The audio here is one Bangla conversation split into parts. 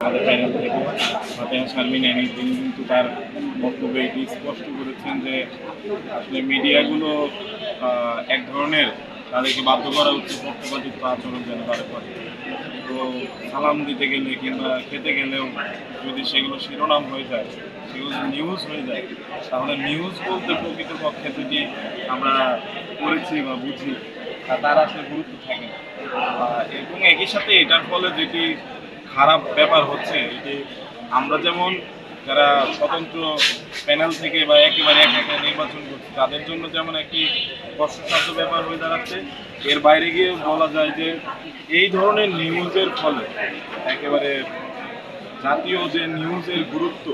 আমাদের প্যানেল থেকে ফাতেহা শারমিন আনি, তিনি কিন্তু তার বক্তব্যে এটি স্পষ্ট করেছেন যে আসলে মিডিয়াগুলো এক ধরনের তাদেরকে বাধ্য করা উচিত পক্ষপাতিত্ব আচরণ যেন তারা করে। তো সালাম দিতে গেলে কিংবা খেতে গেলেও যদি সেগুলো শিরোনাম হয়ে যায়, সেগুলো নিউজ হয়ে যায়, তাহলে নিউজ বলতে প্রকৃতপক্ষে যদি আমরা পড়েছি বা বুঝি তার আসলে গুরুত্ব থাকে না। এবং একই সাথে এটার ফলে যেটি খারাপ ব্যাপার হচ্ছে এটি, আমরা যেমন যারা স্বতন্ত্র প্যানেল থেকে বা একেবারে একা একা নির্বাচন করছে তাদের জন্য যেমন একটি কষ্টসাধ্য ব্যাপার হয়ে দাঁড়াচ্ছে, এর বাইরে গিয়ে বলা যায় যে এই ধরনের নিউজের ফলে একেবারে জাতীয় যে নিউজের গুরুত্ব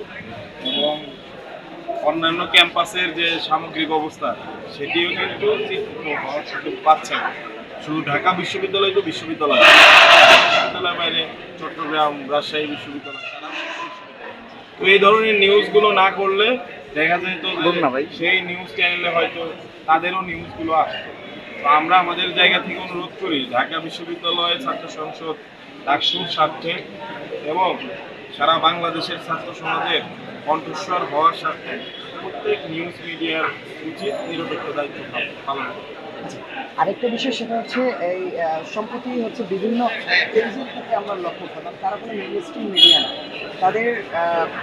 এবং অন্যান্য ক্যাম্পাসের যে সামগ্রিক অবস্থা সেটিও কিন্তু চিত্রিত হওয়ার সুযোগ পাচ্ছে না। শুধু ঢাকা বিশ্ববিদ্যালয় তো বিশ্ববিদ্যালয়, বিশ্ববিদ্যালয়ের বাইরে চট্টগ্রাম, রাজশাহী বিশ্ববিদ্যালয়, তো এই ধরনের নিউজগুলো না করলে দেখা যায় তো সেই নিউজ চ্যানেলে হয়তো তাদেরও নিউজগুলো আসতো। তো আমরা আমাদের জায়গা থেকে অনুরোধ করি ঢাকা বিশ্ববিদ্যালয়ের ছাত্র সংসদ ডাকসুর স্বার্থে এবং সারা বাংলাদেশের ছাত্র সমাজের কণ্ঠস্বর হওয়ার স্বার্থে প্রত্যেক নিউজ মিডিয়ার উচিত নিরপেক্ষ দায়িত্ব পালন করা। আরেকটা বিষয় সেটা হচ্ছে এই সম্প্রতি হচ্ছে বিভিন্ন পেজের থেকে আমরা লক্ষ্য করলাম তারা কোনো মেইনস্ট্রিম মিডিয়া না, তাদের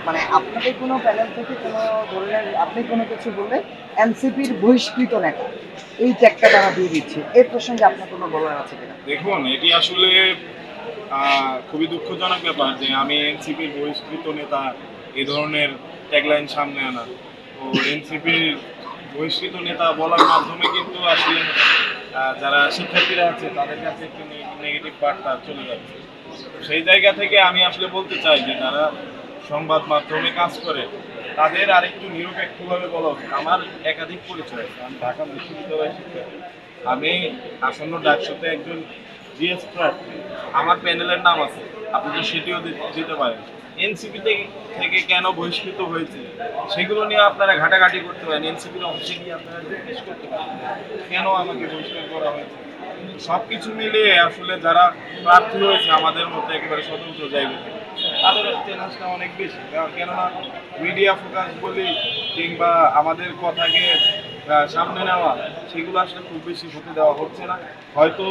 মানে আপনাদের কোনো প্যানেল থেকে কোনো ধরনের আপনি কোনো কিছু বললে এনসিপির বহিষ্কৃত নেতা এই ট্যাগটা তারা দিয়ে দিচ্ছে, এর প্রসঙ্গে আপনার কোনো বলার আছে কিনা? দেখুন, এটি আসলে খুবই দুঃখজনক ব্যাপার যে আমি এনসিপির বহিষ্কৃত নেতা এ ধরনের ট্যাগলাইন সামনে আনা। তো এনসিপির বহিষ্কৃত নেতা বলার মাধ্যমে কিন্তু আসলে যারা শিক্ষার্থীরা আছে তাদের কাছে একটি নেগেটিভ বার্তা চলে যাচ্ছে। সেই জায়গা থেকে আমি আসলে বলতে চাই যে যারা সংবাদ মাধ্যমে কাজ করে তাদের আরেকটু নিরপেক্ষভাবে বলা উচিত। আমার একাধিক পরিচয় আছে, আমি ঢাকা বিশ্ববিদ্যালয়ের শিক্ষার্থী, আমি আসন্ন ডাকসুতে একজন জিএস প্রার্থী, আমার প্যানেলের নাম আছে, আপনি তো সেটিও দিতে পারেন। এনসিপি থেকে কেন বহিষ্কৃত হয়েছে সেগুলো নিয়ে আপনারা ঘাটাঘাটি করতে পারেন, এনসিপির অফিসে গিয়ে আপনারা জিজ্ঞেস করতে পারেন কেন আমাকে বহিষ্কার করা হয়েছে। সবকিছু মিলিয়ে আসলে যারা প্রার্থী হয়েছে আমাদের মধ্যে একেবারে স্বতন্ত্র জায়গা থেকে তাদের চেনাশটা অনেক বেশি, কেননা মিডিয়া ফোকাস বলি কিংবা আমাদের কথাকে সামনে নেওয়া সেগুলো আসলে খুব বেশি হতে দেওয়া হচ্ছে না। হয়তো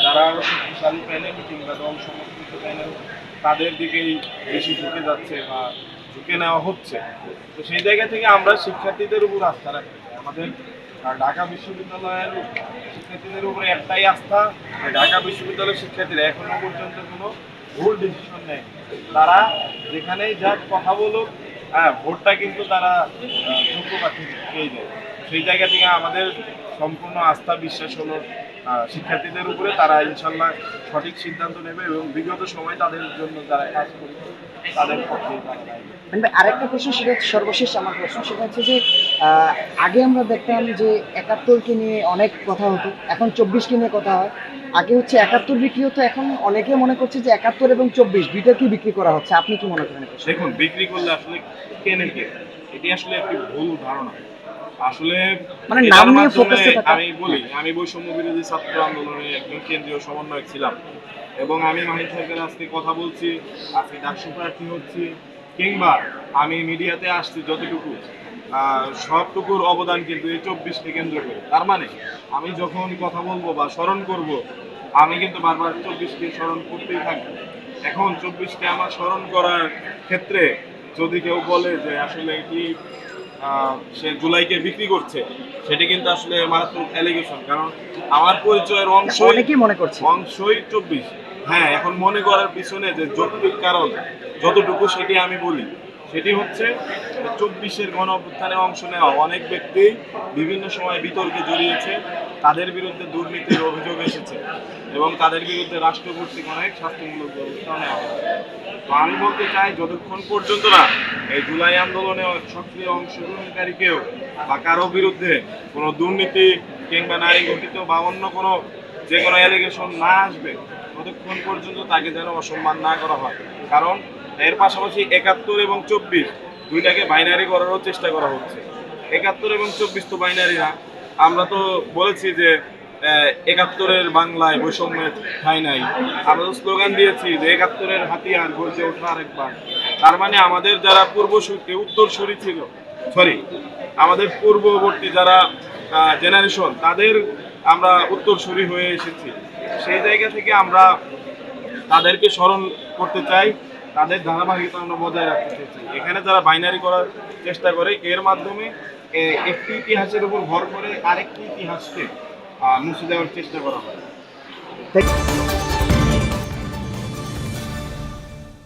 যারা আরও শক্তিশালী প্যানেল কিংবা দল সমর্থিত প্যানেল তাদের দিকেই বেশি ঝুঁকে যাচ্ছে বা ঝুঁকে নেওয়া হচ্ছে। তো সেই জায়গা থেকে আমরা শিক্ষার্থীদের উপর আস্থা রাখতে চাই। আমাদের ঢাকা বিশ্ববিদ্যালয়ের শিক্ষার্থীদের উপরে একটাই আস্থা যে ঢাকা বিশ্ববিদ্যালয়ের শিক্ষার্থীরা এখনো পর্যন্ত কোনো ভুল ডিসিশন নেয়। তারা যেখানেই যা কথা বলুক, হ্যাঁ, ভোটটা কিন্তু তারা যোগ্য প্রার্থী পেয়ে যায়। সেই জায়গা থেকে আমাদের সম্পূর্ণ আস্থা বিশ্বাস হলো শিক্ষার্থীদের উপরে, তারা ইনশাল্লাহ সঠিক সিদ্ধান্ত নেবে এবং বিগত সময় তাদের জন্য যারা কাজ করেছে তাদের পক্ষে তারা দায়ী। আরেকটা প্রশ্ন, সেটা হচ্ছে সর্বশেষ আমার প্রশ্ন, সেটা হচ্ছে যে আগে আমরা দেখতাম যে ৭১কে নিয়ে অনেক কথা হতো, এখন ২৪কে নিয়ে কথা হয়। আগে হচ্ছে ৭১ বিক্রি হতো, এখন অনেকে মনে করছে যে ৭১ এবং ২৪ দুইটাকেই বিক্রি করা হচ্ছে, আপনি কি মনে করেন? দেখুন, বিক্রি করলে আসলে কেনে কে, এটি আসলে একটি ভুল ধারণা। আসলে মানে নাম নিয়ে ফোকাসে থাকা। আমি বলি, আমি বৈষম্য বিরোধী ছাত্র আন্দোলনের একজন কেন্দ্রীয় সমন্বয়ক ছিলাম এবং আমি মাহিন সরকারের আজকে কথা বলছি, আজকে ডাকসু প্রার্থী হচ্ছি কিংবা আমি মিডিয়াতে আসছি, যতটুকু সবটুকুর অবদান কিন্তু এই ২৪কে কেন্দ্র করে। তার মানে আমি যখন কথা বলবো বা স্মরণ করব, আমি কিন্তু বারবার ২৪কে স্মরণ করতেই থাকবো। এখন ২৪কে আমার স্মরণ করার ক্ষেত্রে যদি কেউ বলে যে আসলে এটি সে জুলাইকে বিক্রি করছে, সেটি কিন্তু আসলে মারাত্মক অ্যালিগেশন। কারণ আমার পরিচয়ের অনেকেই মনে করছে অংশই ২৪। হ্যাঁ, এখন মনে করার পিছনে যে যৌক্তিক কারণ যতটুকু সেটি আমি বলি, সেটি হচ্ছে ২৪-এর গণ অভ্যুত্থানে অংশ নেওয়া অনেক ব্যক্তি বিভিন্ন সময় বিতর্কে জড়িয়েছে, তাদের বিরুদ্ধে দুর্নীতির অভিযোগ এসেছে এবং তাদের বিরুদ্ধে রাষ্ট্র কর্তৃক অনেক শাস্তিমূলক ব্যবস্থা নেওয়া হয়। তো আমি বলতে চাই, যতক্ষণ পর্যন্ত না এই জুলাই আন্দোলনে সক্রিয় অংশগ্রহণকারী কেউ বা কারো বিরুদ্ধে কোনো দুর্নীতি কিংবা নারী ঘটিত বা অন্য কোনো যে কোনো অ্যালিগেশন না আসবে, ততক্ষণ পর্যন্ত তাকে যেন অসম্মান না করা হয়। কারণ এর পাশাপাশি ৭১ এবং ২৪ দুইটাকে বাইনারি করারও চেষ্টা করা হচ্ছে। ৭১ এবং ২৪ তো বাইনারি না। আমরা তো বলেছি যে একাত্তরের বাংলায় বৈষম্যের ঠাঁই নাই। আমরা তো স্লোগান দিয়েছি যে একাত্তরের হাতিয়ার গর্জে ওঠা আরেকবার। তার মানে আমাদের যারা উত্তরসূরি ছিল, সরি, আমাদের পূর্ববর্তী যারা জেনারেশন, তাদের আমরা উত্তরসূরি হয়ে এসেছি। সেই জায়গা থেকে আমরা তাদেরকে স্মরণ করতে চাই, তাদের ধারাবাহিকতা আমরা বজায় রাখতে চাইছি। এখানে যারা বাইনারি করার চেষ্টা করে, এর মাধ্যমে একটি ইতিহাসের উপর ভর করে আরেকটি ইতিহাসকে মুছে দেওয়ার চেষ্টা করা হয়।